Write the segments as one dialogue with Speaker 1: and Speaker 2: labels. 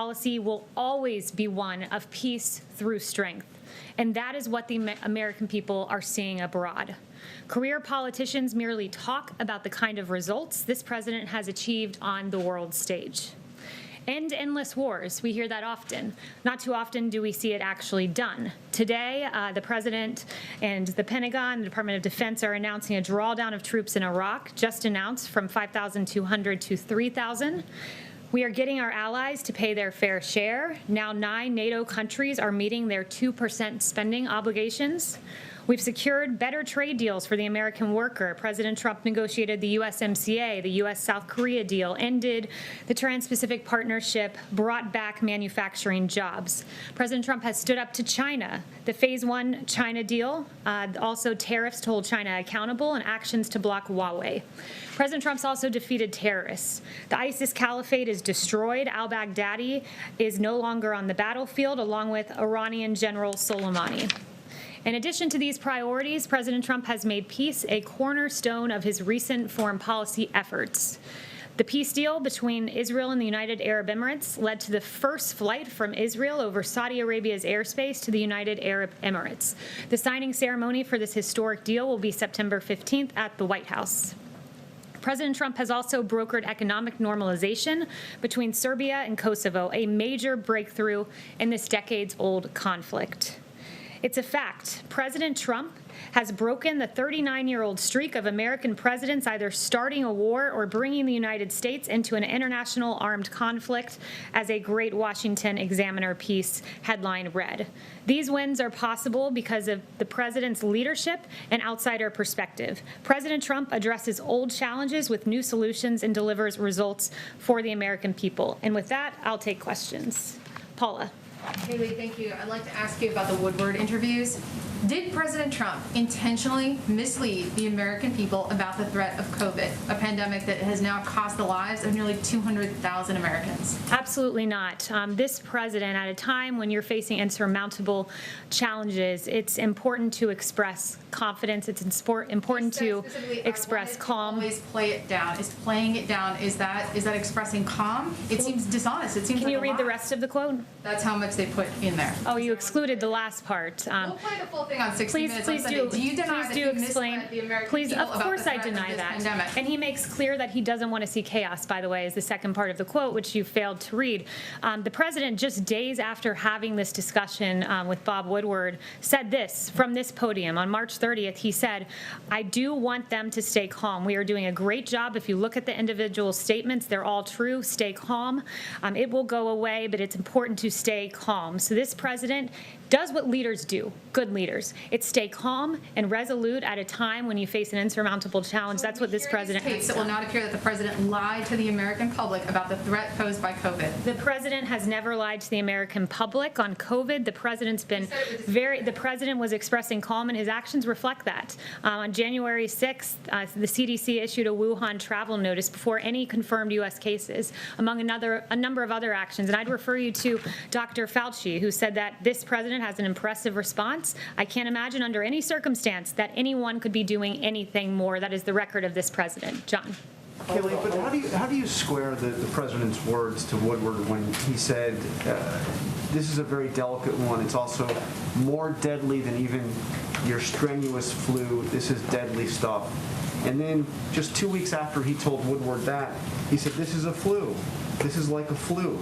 Speaker 1: policy will always be one of peace through strength. And that is what the American people are seeing abroad. Career politicians merely talk about the kind of results this president has achieved on the world stage. End endless wars. We hear that often. Not too often do we see it actually done. Today, the president and the Pentagon, the Department of Defense, are announcing a drawdown of troops in Iraq, just announced, from 5,200 to 3,000. We are getting our allies to pay their fair share. Now 9 NATO countries are meeting their 2% spending obligations. We've secured better trade deals for the American worker. President Trump negotiated the USMCA, the U.S.-South Korea deal, ended the Trans-Pacific Partnership, brought back manufacturing jobs. President Trump has stood up to China. The Phase 1 China deal, also tariffs to hold China accountable, and actions to block Huawei. President Trump's also defeated terrorists. The ISIS caliphate is destroyed. Al-Baghdadi is no longer on the battlefield, along with Iranian General Soleimani. In addition to these priorities, President Trump has made peace a cornerstone of his recent foreign policy efforts. The peace deal between Israel and the United Arab Emirates led to the first flight from Israel over Saudi Arabia's airspace to the United Arab Emirates. The signing ceremony for this historic deal will be September 15th at the White House. President Trump has also brokered economic normalization between Serbia and Kosovo, a major breakthrough in this decades-old conflict. It's a fact. President Trump has broken the 39-year-old streak of American presidents either starting a war or bringing the United States into an international armed conflict, as a Great Washington Examiner piece headline read. These wins are possible because of the president's leadership and outsider perspective. President Trump addresses old challenges with new solutions and delivers results for the American people. And with that, I'll take questions. Paula.
Speaker 2: Kalyeigh, thank you. I'd like to ask you about the Woodward interviews. Did President Trump intentionally mislead the American people about the threat of COVID, a pandemic that has now cost the lives of nearly 200,000 Americans?
Speaker 1: Absolutely not. This president, at a time when you're facing insurmountable challenges, it's important to express confidence. It's important to express calm.
Speaker 2: Always play it down. Is playing it down, is that expressing calm? It seems dishonest. It seems
Speaker 1: Can
Speaker 2: like
Speaker 1: you read the rest of the quote?
Speaker 2: That's how much they put in there.
Speaker 1: Oh, you excluded the last part.
Speaker 2: We'll play the full thing on 60 Minutes
Speaker 1: Please
Speaker 2: on Sunday.
Speaker 1: do.
Speaker 2: Do you deny
Speaker 1: Please
Speaker 2: that
Speaker 1: do
Speaker 2: you
Speaker 1: explain.
Speaker 2: misled the American
Speaker 1: Please,
Speaker 2: people
Speaker 1: of
Speaker 2: about
Speaker 1: course
Speaker 2: the
Speaker 1: I
Speaker 2: threat of
Speaker 1: deny
Speaker 2: this
Speaker 1: that.
Speaker 2: pandemic?
Speaker 1: And he makes clear that he doesn't want to see chaos, by the way, is the second part of the quote, which you failed to read. The president, just days after having this discussion with Bob Woodward, said this from this podium. On March 30th, he said, "I do want them to stay calm. We are doing a great job. If you look at the individual statements, they're all true. Stay calm. It will go away, but it's important to stay calm." So this president does what leaders do, good leaders. It's stay calm and resolute at a time when you face an insurmountable challenge. That's what this president has done.
Speaker 2: It will not appear that the president lied to the American public about the threat posed by COVID.
Speaker 1: The president has never lied to the American public on COVID. The president's been the president was expressing calm, and his actions reflect that. On January 6th, the CDC issued a Wuhan travel notice before any confirmed U.S. cases, among a number of other actions. And I'd refer you to Dr. Fauci, who said that this president has an impressive response. I can't imagine under any circumstance that anyone could be doing anything more. That is the record of this president. John.
Speaker 3: Kalyeigh, but how do you square the president's words to Woodward when he said, this is a very delicate one. It's also more deadly than even your strenuous flu. This is deadly stuff. And then just 2 weeks after he told Woodward that, he said, this is a flu. This is like a flu.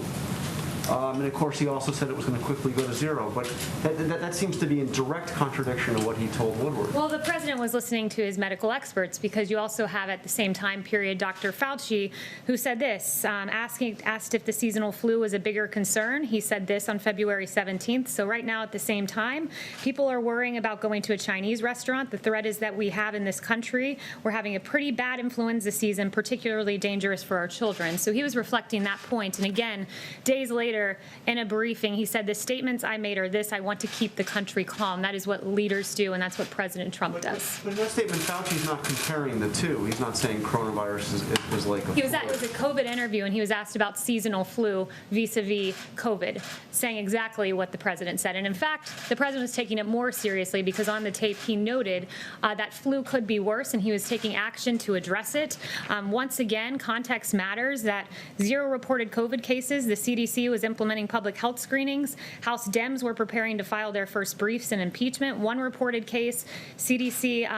Speaker 3: And of course, he also said it was going to quickly go to zero. But that seems to be in direct contradiction to what he told Woodward.
Speaker 1: Well, the president was listening to his medical experts, because you also have at the same time period Dr. Fauci, who said this, asked if the seasonal flu was a bigger concern. He said this on February 17th. So right now at the same time, people are worrying about going to a Chinese restaurant. The threat is that we have in this country, we're having a pretty bad influenza season, particularly dangerous for our children. So he was reflecting that point. And again, days later, in a briefing, he said, the statements I made are this: I want to keep the country calm. That is what leaders do, and that's what President Trump does.
Speaker 3: But in that statement, Fauci's not comparing the two. He's not saying coronavirus is like a flu.
Speaker 1: It was a COVID interview, and he was asked about seasonal flu vis-a-vis COVID, saying exactly what the president said. And in fact, the president was taking it more seriously, because on the tape he noted that flu could be worse, and he was taking action to address it. Once again, context matters. That 0 reported COVID cases. The CDC was implementing public health screenings. House Dems were preparing to file their first briefs in impeachment. One reported case, CDC,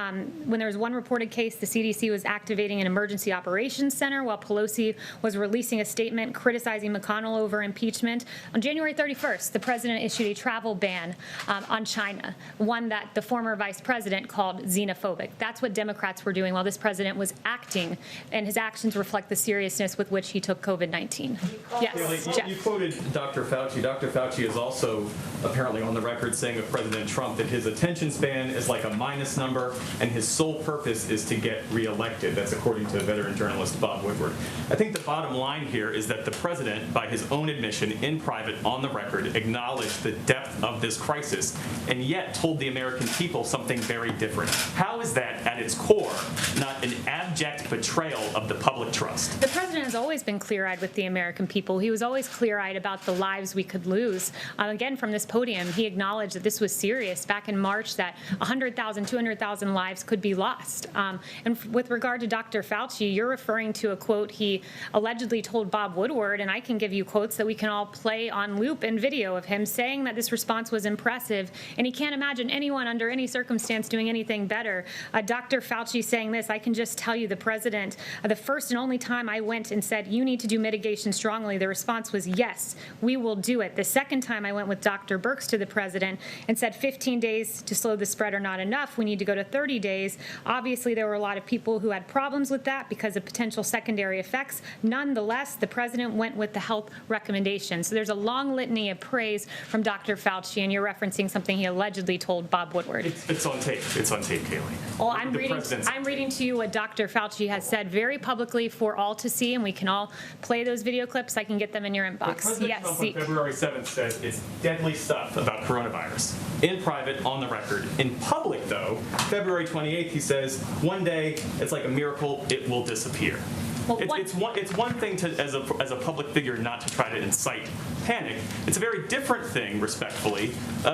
Speaker 1: when there was one reported case, the CDC was activating an emergency operations center while Pelosi was releasing a statement criticizing McConnell over impeachment. On January 31st, the president issued a travel ban on China, one that the former vice president called xenophobic. That's what Democrats were doing while this president was acting, and his actions reflect the seriousness with which he took COVID-19. Yes,
Speaker 4: Kalyeigh,
Speaker 1: Jeff.
Speaker 4: you quoted Dr. Fauci. Dr. Fauci is also apparently on the record saying of President Trump that his attention span is like a minus number and his sole purpose is to get reelected. That's according to veteran journalist Bob Woodward. I think the bottom line here is that the president, by his own admission in private on the record, acknowledged the depth of this crisis and yet told the American people something very different. How is that at its core not an abject betrayal of the public trust?
Speaker 1: The president has always been clear-eyed with the American people. He was always clear-eyed about the lives we could lose. Again, from this podium, he acknowledged that this was serious back in March, that 100,000, 200,000 lives could be lost. And with regard to Dr. Fauci, you're referring to a quote he allegedly told Bob Woodward, and I can give you quotes that we can all play on loop and video of him saying that this response was impressive, and he can't imagine anyone under any circumstance doing anything better. Dr. Fauci saying this, I can just tell you the president, the first and only time I went and said, you need to do mitigation strongly, the response was, yes, we will do it. The second time I went with Dr. Birx to the president and said 15 days to slow the spread are not enough, we need to go to 30 days. Obviously, there were a lot of people who had problems with that because of potential secondary effects. Nonetheless, the president went with the health recommendation. So there's a long litany of praise from Dr. Fauci, and you're referencing something he allegedly told Bob Woodward.
Speaker 4: It's on tape. It's on tape, Kalyeigh.
Speaker 1: Well, I'm reading to you what Dr. Fauci has said very publicly for all to see, and we can all play those video clips. I can get them in your inbox.
Speaker 4: President
Speaker 1: Yes,
Speaker 4: Trump on February 7th says it's deadly stuff about coronavirus. In private, on the record. In public, though, February 28th, he says, one day, it's like a miracle, it will disappear.
Speaker 1: Well,
Speaker 4: It's one thing to, as a public figure, not to try to incite panic. It's a very different thing, respectfully,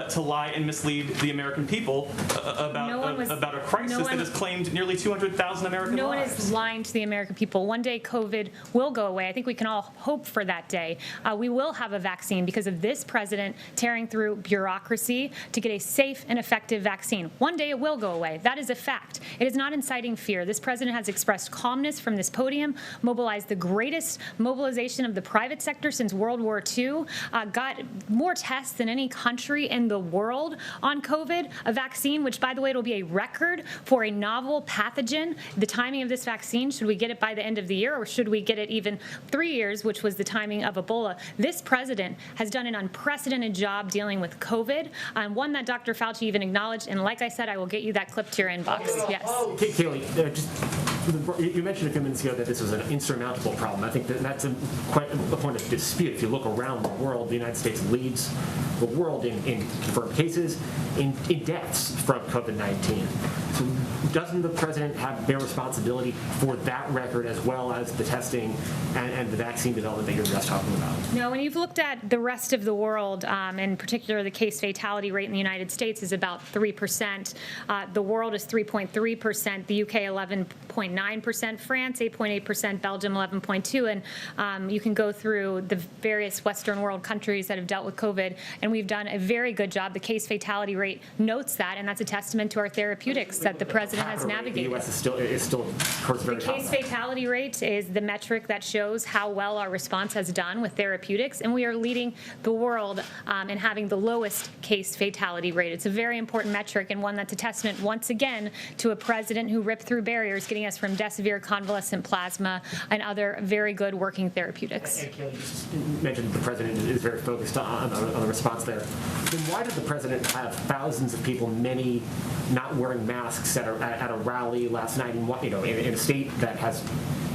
Speaker 4: to lie and mislead the American people about a crisis that has claimed nearly 200,000 American
Speaker 1: No one
Speaker 4: lives.
Speaker 1: is lying to the American people. One day COVID will go away. I think we can all hope for that day. We will have a vaccine because of this president tearing through bureaucracy to get a safe and effective vaccine. One day it will go away. That is a fact. It is not inciting fear. This president has expressed calmness from this podium, mobilized the greatest mobilization of the private sector since World War II, got more tests than any country in the world on COVID, a vaccine, which, by the way, will be a record for a novel pathogen. The timing of this vaccine, should we get it by the end of the year or should we get it even 3 years, which was the timing of Ebola? This president has done an unprecedented job dealing with COVID, one that Dr. Fauci even acknowledged. And like I said, I will get you that clip to your inbox. Yes.
Speaker 5: Kalyeigh, you mentioned a few minutes ago that this was an insurmountable problem. I think that's quite a point of dispute. If you look around the world, the United States leads the world in confirmed cases, in deaths from COVID-19. So doesn't the president have their responsibility for that record as well as the testing and the vaccine development that you're just talking about?
Speaker 1: No, when you've looked at the rest of the world, in particular the case fatality rate in the United States is about 3%. The world is 3.3%, the UK 11.9%, France 8.8%, Belgium 11.2%, and you can go through the various Western world countries that have dealt with COVID, and we've done a very good job. The case fatality rate notes that, and that's a testament to our therapeutics that the president has navigated.
Speaker 5: The U.S. is still of course, very
Speaker 1: The case fatality rate is the metric that shows how well our response has done with therapeutics, and we are leading the world in having the lowest case fatality rate. It's a very important metric and one that's a testament, once again, to a president who ripped through barriers, getting us from Desivir, convalescent plasma, and other very good working therapeutics.
Speaker 5: And Kalyeigh just mentioned the president is very focused on the response there. Then why did the president have thousands of people, many not wearing masks at a rally last night in a state that has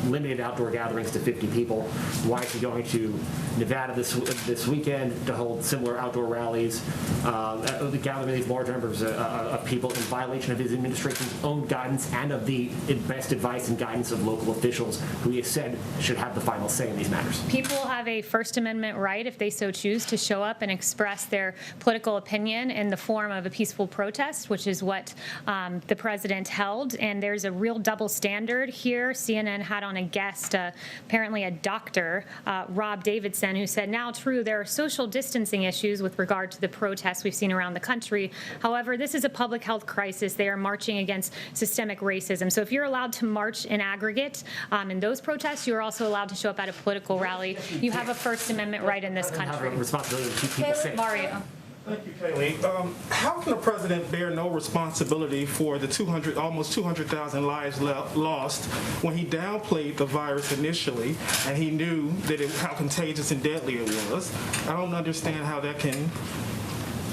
Speaker 5: limited outdoor gatherings to 50 people? Why is he going to Nevada this weekend to hold similar outdoor rallies, gathering these large numbers of people in violation of his administration's own guidance and of the best advice and guidance of local officials who he has said should have the final say in these matters?
Speaker 1: People have a First Amendment right, if they so choose, to show up and express their political opinion in the form of a peaceful protest, which is what the president held. And there's a real double standard here. CNN had on on a guest, apparently a doctor, Rob Davidson, who said, now true, there are social distancing issues with regard to the protests we've seen around the country. However, this is a public health crisis. They are marching against systemic racism. So if you're allowed to march in aggregate in those protests, you're also allowed to show up at a political rally. You have a First Amendment right in this country.
Speaker 5: Have a responsibility to keep people safe.
Speaker 1: Mario.
Speaker 6: Thank you, Kalyeigh. How can the president bear no responsibility for the almost 200,000 lives lost when he downplayed the virus initially and he knew that how contagious and deadly it was? I don't understand how that can.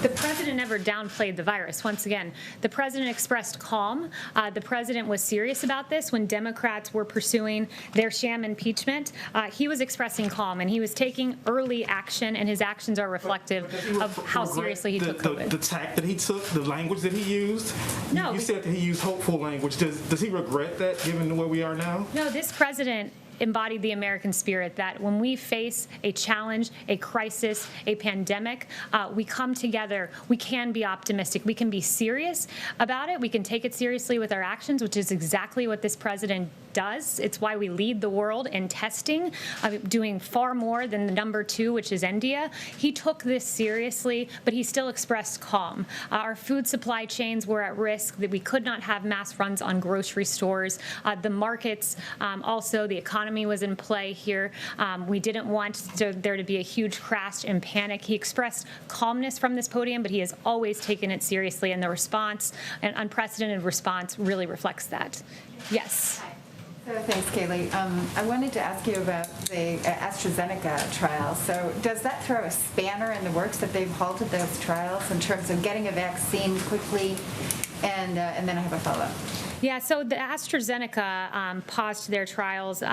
Speaker 1: The president never downplayed the virus. Once again, the president expressed calm. The president was serious about this when Democrats were pursuing their sham impeachment. He was expressing calm, and he was taking early action, and his actions are reflective of how seriously he took COVID.
Speaker 6: The tact that he took, the language that he used?
Speaker 1: No.
Speaker 6: You said that he used hopeful language. Does he regret that, given where we are now?
Speaker 1: No, this president embodied the American spirit that when we face a challenge, a crisis, a pandemic, we come together. We can be optimistic. We can be serious about it. We can take it seriously with our actions, which is exactly what this president does. It's why we lead the world in testing, doing far more than the number 2, which is India. He took this seriously, but he still expressed calm. Our food supply chains were at risk, that we could not have mass runs on grocery stores. The markets, also the economy was in play here. We didn't want there to be a huge crash and panic. He expressed calmness from this podium, but he has always taken it seriously, and the response, an unprecedented response, really reflects that. Yes.
Speaker 7: So thanks, Kalyeigh. I wanted to ask you about the AstraZeneca trial. So does that throw a spanner in the works that they've halted those trials in terms of getting a vaccine quickly? And then I have a follow-up.
Speaker 1: Yeah, so the AstraZeneca paused their trials.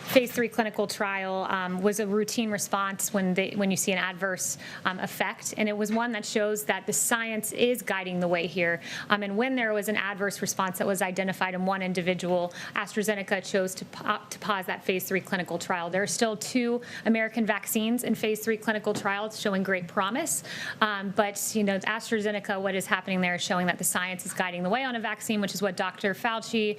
Speaker 1: Phase 3 clinical trial was a routine response when you see an adverse effect, and it was one that shows that the science is guiding the way here. And when there was an adverse response that was identified in one individual, AstraZeneca chose to pause that Phase 3 clinical trial. There are still 2 American vaccines in Phase 3 clinical trials showing great promise, but AstraZeneca, what is happening there is showing that the science is guiding the way on a vaccine, which is what Dr. Fauci,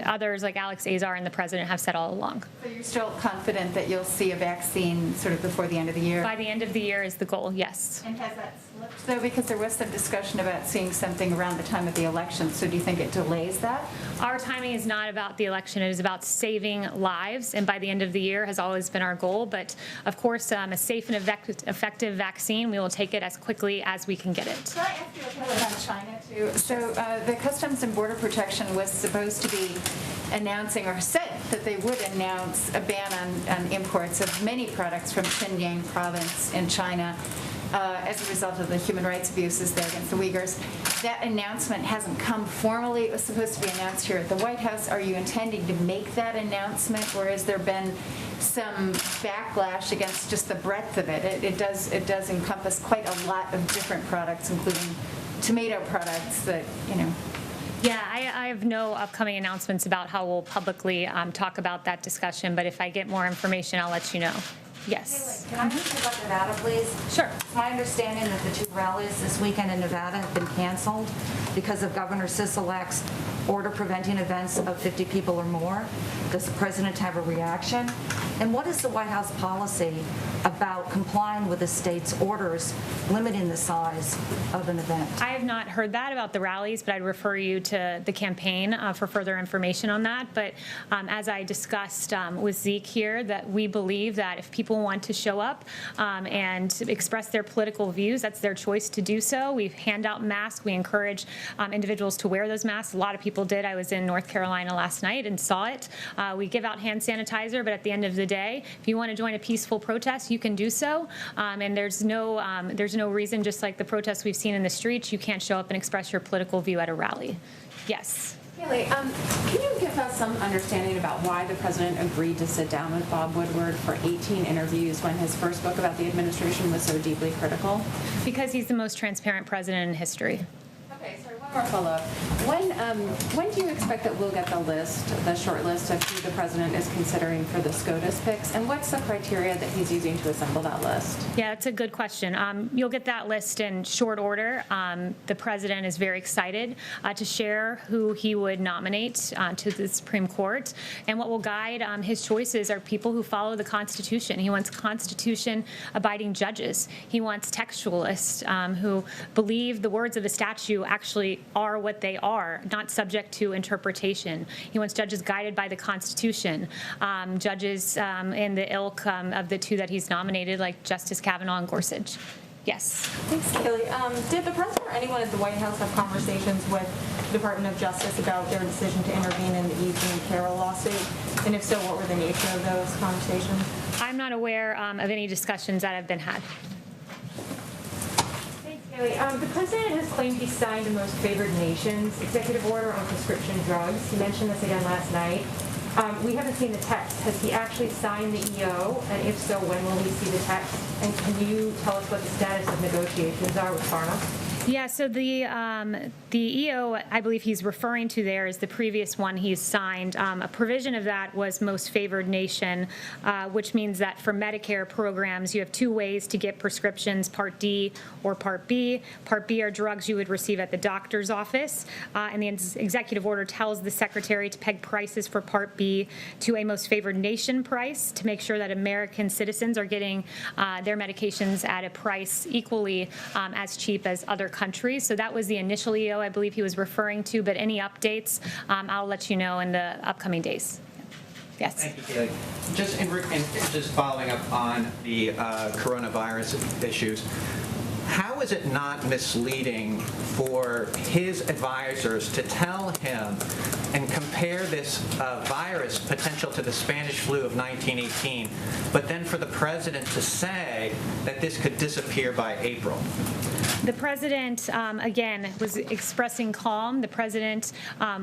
Speaker 1: others like Alex Azar and the president have said all along.
Speaker 7: So you're still confident that you'll see a vaccine sort of before the end of the year?
Speaker 1: By the end of the year is the goal, yes.
Speaker 7: And has that slipped, though? Because there was some discussion about seeing something around the time of the election. So do you think it delays that?
Speaker 1: Our timing is not about the election. It is about saving lives, and by the end of the year has always been our goal. But, of course, a safe and effective vaccine, we will take it as quickly as we can get it.
Speaker 7: Can I ask you a question on China, too? So the Customs and Border Protection was supposed to be announcing, or said that they would announce, a ban on imports of many products from Xinjiang province in China as a result of the human rights abuses there against the Uyghurs. That announcement hasn't come formally. It was supposed to be announced here at the White House. Are you intending to make that announcement, or has there been some backlash against just the breadth of it? It does encompass quite a lot of different products, including tomato products that,
Speaker 1: Yeah, I have no upcoming announcements about how we'll publicly talk about that discussion, but if I get more information, I'll let you know. Yes.
Speaker 8: Can I ask you about Nevada, please?
Speaker 1: Sure.
Speaker 8: It's my understanding that the 2 rallies this weekend in Nevada have been canceled because of Governor Sisolak's order preventing events of 50 people or more. Does the president have a reaction? And what is the White House policy about complying with the state's orders limiting the size of an event?
Speaker 1: I have not heard that about the rallies, but I'd refer you to the campaign for further information on that. But as I discussed with Zeke here, that we believe that if people want to show up and express their political views, that's their choice to do so. We hand out masks. We encourage individuals to wear those masks. A lot of people did. I was in North Carolina last night and saw it. We give out hand sanitizer, but at the end of the day, if you want to join a peaceful protest, you can do so. And there's no reason, just like the protests we've seen in the streets, you can't show up and express your political view at a rally. Yes.
Speaker 9: Kalyeigh, can you give us some understanding about why the president agreed to sit down with Bob Woodward for 18 interviews when his first book about the administration was so deeply critical?
Speaker 1: Because he's the most transparent president in history.
Speaker 9: Okay, so what more follow-up. When do you expect that we'll get the short list of who the president is considering for the SCOTUS picks, and what's the criteria that he's using to assemble that list?
Speaker 1: Yeah, that's a good question. You'll get that list in short order. The president is very excited to share who he would nominate to the Supreme Court, and what will guide his choices are people who follow the Constitution. He wants Constitution-abiding judges. He wants textualists who believe the words of the statute actually are what they are, not subject to interpretation. He wants judges guided by the Constitution, judges in the ilk of the two that he's nominated, like Justice Kavanaugh and Gorsuch. Yes.
Speaker 10: Thanks, Kalyeigh. Did the president or anyone at the White House have conversations with the Department of Justice about their decision to intervene in the E. Jean Carroll lawsuit? And if so, what were the nature of those conversations?
Speaker 1: I'm not aware of any discussions that have been had.
Speaker 10: Thanks, Kalyeigh. The president has claimed he signed the Most Favored Nations executive order on prescription drugs. He mentioned this again last night. We haven't seen the text. Has he actually signed the EO? And if so, when will we see the text? And can you tell us what the status of negotiations are with Pharma?
Speaker 1: Yeah, so the EO I believe he's referring to there is the previous one he's signed. A provision of that was Most Favored Nation, which means that for Medicare programs, you have two ways to get prescriptions, Part D or Part B. Part B are drugs you would receive at the doctor's office, and the executive order tells the secretary to peg prices for Part B to a Most Favored Nation price to make sure that American citizens are getting their medications at a price equally as cheap as other countries. So that was the initial EO I believe he was referring to, but any updates, I'll let you know in the upcoming days. Yes.
Speaker 11: Thank you, Kalyeigh. Just following up on the coronavirus issues, how is it not misleading for his advisors to tell him and compare this virus potential to the Spanish flu of 1918, but then for the president to say that this could disappear by April?
Speaker 1: The president, again, was expressing calm. The president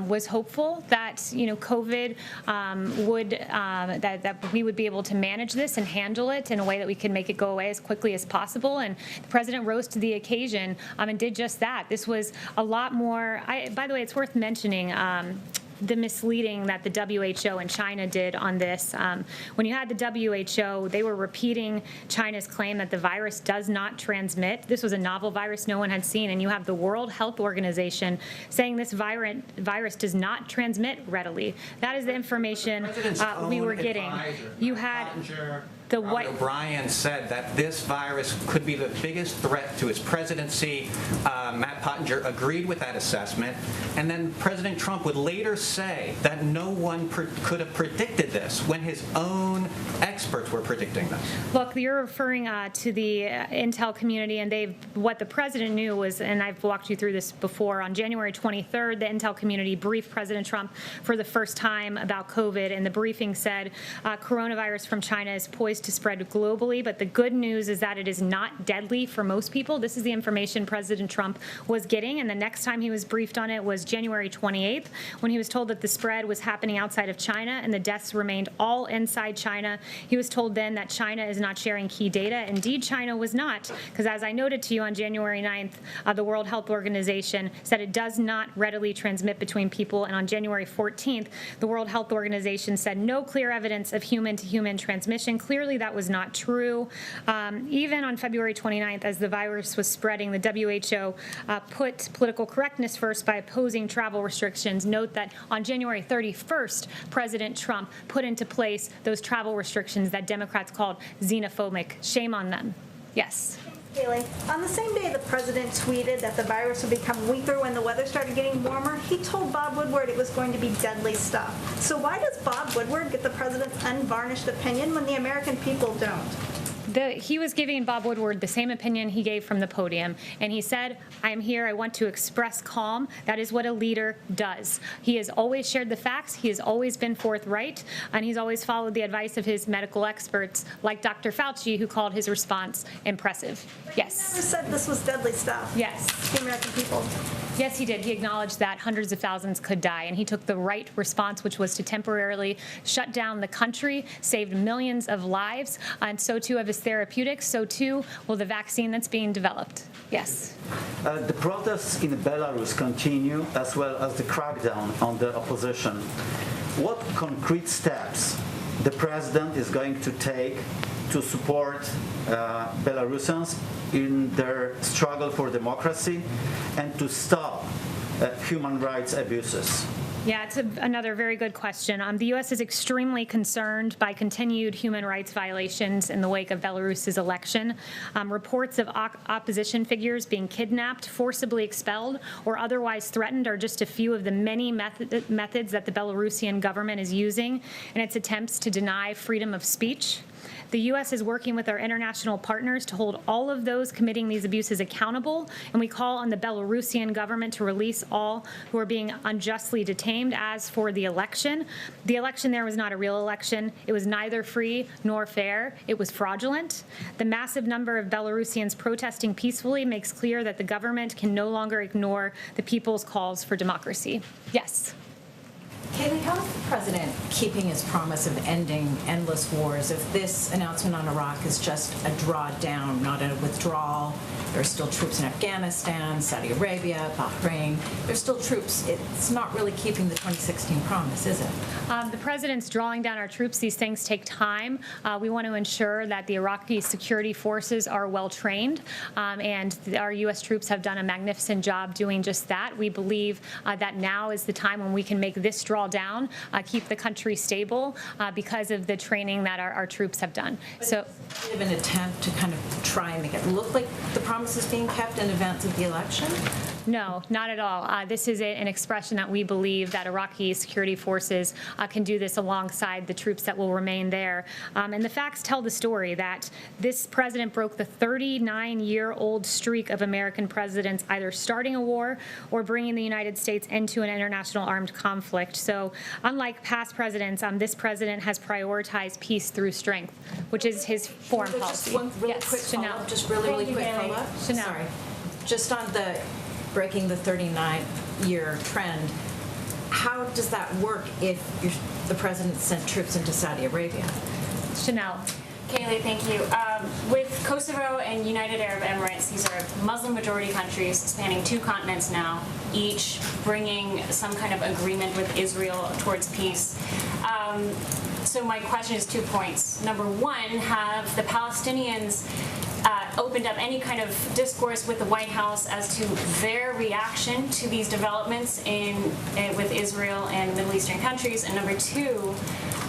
Speaker 1: was hopeful that, COVID that we would be able to manage this and handle it in a way that we could make it go away as quickly as possible. And the president rose to the occasion and did just that. This was a lot more. By the way, it's worth mentioning the misleading that the WHO and China did on this. When you had the WHO, they were repeating China's claim that the virus does not transmit. This was a novel virus no one had seen, and you have the World Health Organization saying this virus does not transmit readily. That is the information we were getting. You had the White
Speaker 11: O'Brien said that this virus could be the biggest threat to his presidency. Matt Pottinger agreed with that assessment. And then President Trump would later say that no one could have predicted this when his own experts were predicting this.
Speaker 1: Look, you're referring to the intel community, and what the president knew was, and I've walked you through this before, on January 23rd, the intel community briefed President Trump for the first time about COVID, and the briefing said coronavirus from China is poised to spread globally, but the good news is that it is not deadly for most people. This is the information President Trump was getting, and the next time he was briefed on it was January 28th, when he was told that the spread was happening outside of China and the deaths remained all inside China. He was told then that China is not sharing key data. Indeed, China was not, because as I noted to you on January 9th, the World Health Organization said it does not readily transmit between people, and on January 14th, the World Health Organization said no clear evidence of human-to-human transmission. Clearly, that was not true. Even on February 29th, as the virus was spreading, the WHO put political correctness first by opposing travel restrictions. Note that on January 31st, President Trump put into place those travel restrictions that Democrats called xenophobic. Shame on them. Yes.
Speaker 12: Kalyeigh, on the same day the president tweeted that the virus would become weaker when the weather started getting warmer, he told Bob Woodward it was going to be deadly stuff. So why does Bob Woodward get the president's unvarnished opinion when the American people don't?
Speaker 1: He was giving Bob Woodward the same opinion he gave from the podium, and he said, I am here, I want to express calm. That is what a leader does. He has always shared the facts, he has always been forthright, and he's always followed the advice of his medical experts, like Dr. Fauci, who called his response impressive. Yes.
Speaker 12: He never said this was deadly stuff.
Speaker 1: Yes.
Speaker 12: The American people.
Speaker 1: Yes, he did. He acknowledged that hundreds of thousands could die, and he took the right response, which was to temporarily shut down the country, saved millions of lives, and so too have his therapeutics, so too will the vaccine that's being developed. Yes.
Speaker 13: The protests in Belarus continue, as well as the crackdown on the opposition. What concrete steps the president is going to take to support Belarusians in their struggle for democracy and to stop human rights abuses?
Speaker 1: Yeah, it's another very good question. The U.S. is extremely concerned by continued human rights violations in the wake of Belarus's election. Reports of opposition figures being kidnapped, forcibly expelled, or otherwise threatened are just a few of the many methods that the Belarusian government is using in its attempts to deny freedom of speech. The U.S. is working with our international partners to hold all of those committing these abuses accountable, and we call on the Belarusian government to release all who are being unjustly detained. As for the election there was not a real election. It was neither free nor fair. It was fraudulent. The massive number of Belarusians protesting peacefully makes clear that the government can no longer ignore the people's calls for democracy. Yes.
Speaker 14: Kalyeigh, how is the president keeping his promise of ending endless wars if this announcement on Iraq is just a drawdown, not a withdrawal? There are still troops in Afghanistan, Saudi Arabia, Bahrain. There's still troops. It's not really keeping the 2016 promise, is it?
Speaker 1: The president's drawing down our troops. These things take time. We want to ensure that the Iraqi security forces are well trained, and our U.S. troops have done a magnificent job doing just that. We believe that now is the time when we can make this drawdown, keep the country stable because of the training that our troops have done. So,
Speaker 14: is it an attempt to kind of try and make it look like the promise is being kept in advance of the election?
Speaker 1: No, not at all. This is an expression that we believe that Iraqi security forces can do this alongside the troops that will remain there. And the facts tell the story that this president broke the 39-year-old streak of American presidents either starting a war or bringing the United States into an international armed conflict. So unlike past presidents, this president has prioritized peace through strength, which is his foreign policy.
Speaker 14: Just one really quick follow-up. Just really quick follow-up. Sorry. Just on the breaking the 39-year trend, how does that work if the president sent troops into Saudi Arabia?
Speaker 1: Chanel.
Speaker 15: Kalyeigh, thank you. With Kosovo and United Arab Emirates, these are Muslim-majority countries spanning 2 continents now, each bringing some kind of agreement with Israel towards peace. So my question is 2 points. Number one, have the Palestinians opened up any kind of discourse with the White House as to their reaction to these developments with Israel and Middle Eastern countries? And number two,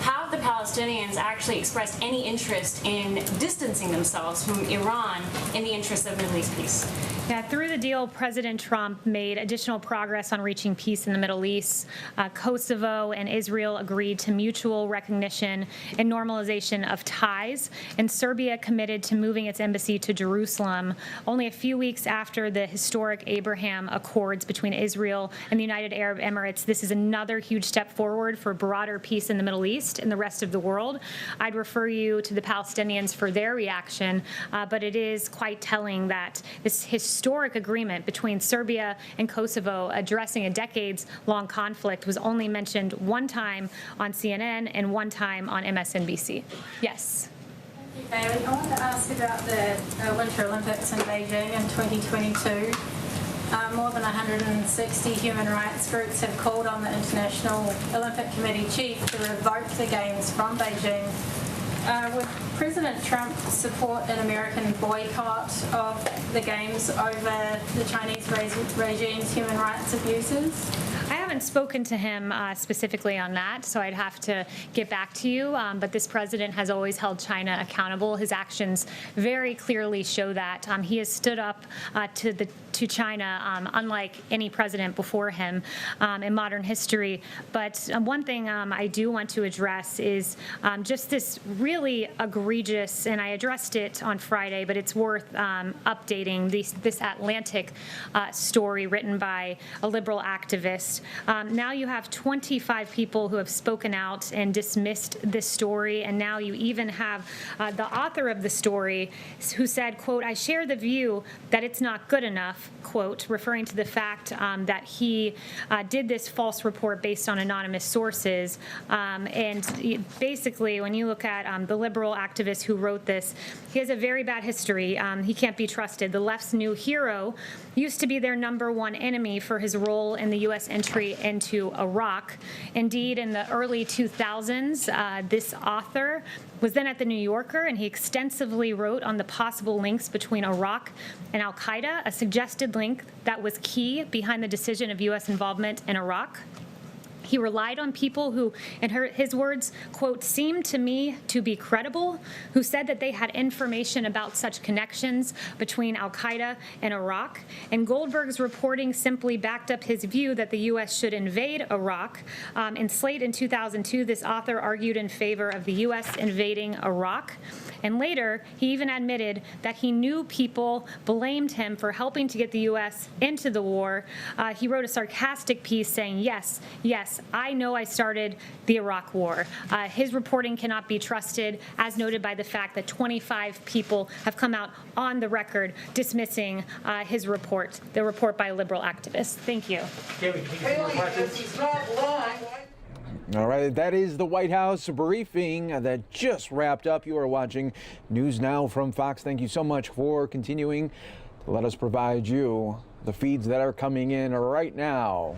Speaker 15: have the Palestinians actually expressed any interest in distancing themselves from Iran in the interest of Middle East peace?
Speaker 1: Yeah, through the deal, President Trump made additional progress on reaching peace in the Middle East. Kosovo and Israel agreed to mutual recognition and normalization of ties, and Serbia committed to moving its embassy to Jerusalem only a few weeks after the historic Abraham Accords between Israel and the United Arab Emirates. This is another huge step forward for broader peace in the Middle East and the rest of the world. I'd refer you to the Palestinians for their reaction, but it is quite telling that this historic agreement between Serbia and Kosovo addressing a decades-long conflict was only mentioned one time on CNN and one time on MSNBC. Yes.
Speaker 16: Thank you, Kalyeigh. I wanted to ask about the Winter Olympics in Beijing in 2022. More than 160 human rights groups have called on the International Olympic Committee chief to revoke the Games from Beijing. Would President Trump support an American boycott of the Games over the Chinese regime's human rights abuses?
Speaker 1: I haven't spoken to him specifically on that, so I'd have to get back to you. But this president has always held China accountable. His actions very clearly show that. He has stood up to China, unlike any president before him in modern history. But one thing I do want to address is just this really egregious, and I addressed it on Friday, but it's worth updating this Atlantic story written by a liberal activist. Now you have 25 people who have spoken out and dismissed this story, and now you even have the author of the story who said, quote, "I share the view that it's not good enough," quote, referring to the fact that he did this false report based on anonymous sources. And basically, when you look at the liberal activist who wrote this, he has a very bad history. He can't be trusted. The left's new hero used to be their #1 enemy for his role in the U.S. entry into Iraq. Indeed, in the early 2000s, this author was then at the New Yorker, and he extensively wrote on the possible links between Iraq and al-Qaeda, a suggested link that was key behind the decision of U.S. involvement in Iraq. He relied on people who, in his words, quote, "seemed to me to be credible," who said that they had information about such connections between al-Qaeda and Iraq. And Goldberg's reporting simply backed up his view that the U.S. should invade Iraq. In Slate in 2002, this author argued in favor of the U.S. invading Iraq. And later, he even admitted that he knew people blamed him for helping to get the U.S. into the war. He wrote a sarcastic piece saying, yes, I know I started the Iraq War. His reporting cannot be trusted, as noted by the fact that 25 people have come out on the record dismissing his report, the report by a liberal activist. Thank you.
Speaker 17: All right, that is the White House briefing that just wrapped up. You are watching News Now from Fox. Thank you so much for continuing to let us provide you the feeds that are coming in right now.